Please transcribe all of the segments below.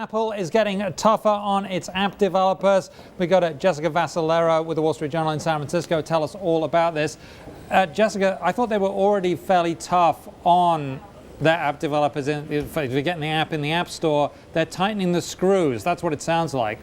Apple is getting tougher on its app developers. We got Jessica Vascellaro with the Wall Street Journal in San Francisco. Tell us all about this. Jessica, I thought they were already fairly tough on their app developers. If you're getting the app in the App Store, they're tightening the screws. That's what it sounds like.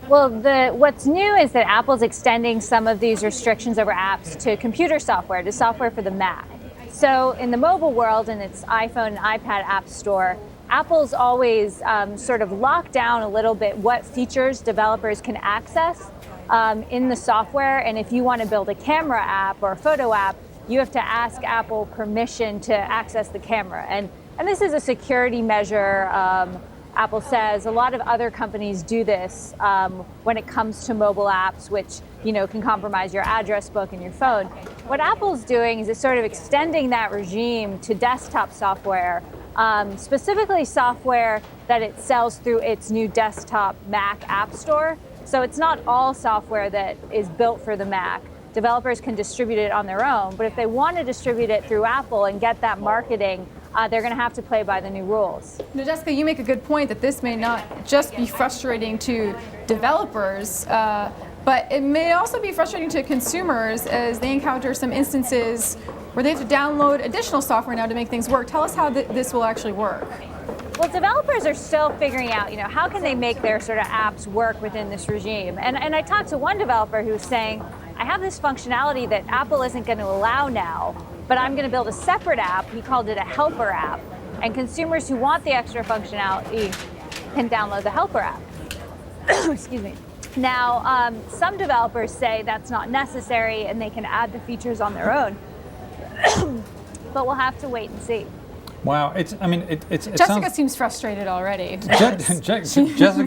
Well, what's new is that Apple's extending some of these restrictions over apps to computer software, to software for the Mac. So in the mobile world, in its iPhone and iPad App Store, Apple's always sort of locked down a little bit what features developers can access in the software. And if you want to build a camera app or a photo app, you have to ask Apple permission to access the camera. And this is a security measure. Apple says a lot of other companies do this when it comes to mobile apps, which can compromise your address book and your phone. What Apple's doing is it's sort of extending that regime to desktop software, specifically software that it sells through its new desktop Mac App Store. So it's not all software that is built for the Mac. Developers can distribute it on their own, but if they want to distribute it through Apple and get that marketing, they're going to have to play by the new rules. Now, Jessica, you make a good point that this may not just be frustrating to developers, but it may also be frustrating to consumers as they encounter some instances where they have to download additional software now to make things work. Tell us how this will actually work. Well, developers are still figuring out, how can they make their sort of apps work within this regime? And I talked to one developer who was saying, I have this functionality that Apple isn't going to allow now, but I'm going to build a separate app. He called it a helper app. And consumers who want the extra functionality can download the helper app. Excuse me. Now, some developers say that's not necessary and they can add the features on their own. But we'll have to wait and see. Wow, Jessica seems frustrated already. Jessica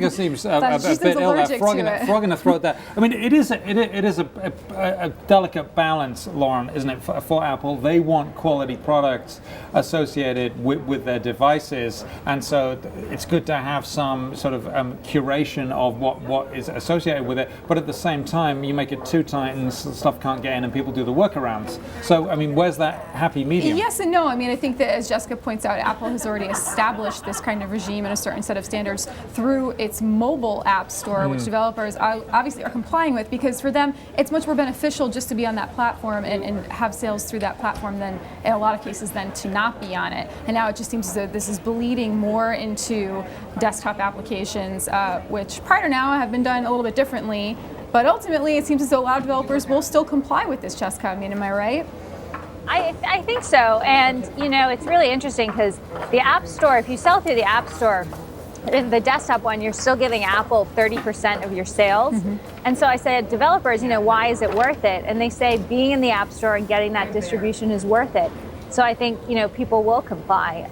seems a bit ill, frog in the throat there. I mean, it is a delicate balance, Lauren, isn't it, for Apple? They want quality products associated with their devices, and so it's good to have some sort of curation of what is associated with it. But at the same time, you make it too tight and stuff can't get in, and people do the workarounds. So, I mean, where's that happy medium? Yes and no. I mean, I think that as Jessica points out, Apple has already established this kind of regime and a certain set of standards through its mobile app store, which developers obviously are complying with, because for them it's much more beneficial just to be on that platform and have sales through that platform than in a lot of cases than to not be on it. And now it just seems as though this is bleeding more into desktop applications, which prior to now have been done a little bit differently. But ultimately it seems as though a lot of developers will still comply with this, Jessica. I mean, am I right? I think so, and it's really interesting because the App Store, if you sell through the App Store, the desktop one, you're still giving Apple 30% of your sales. And so I said, developers, why is it worth it? And they say being in the App Store and getting that distribution is worth it. So I think people will comply.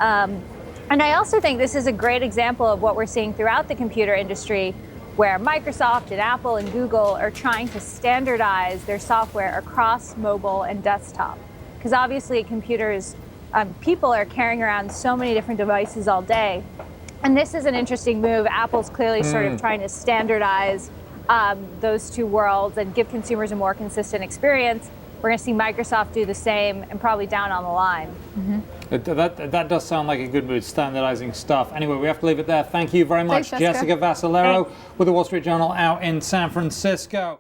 And I also think this is a great example of what we're seeing throughout the computer industry, where Microsoft and Apple and Google are trying to standardize their software across mobile and desktop. Because obviously computers, people are carrying around so many different devices all day. And this is an interesting move. Apple's clearly sort of trying to standardize those two worlds and give consumers a more consistent experience. We're going to see Microsoft do the same and probably down on the line. That does sound like a good move, standardizing stuff. Anyway, we have to leave it there. Thank you very much, Thanks, Jessica. Jessica Vascellaro with the Wall Street Journal out in San Francisco.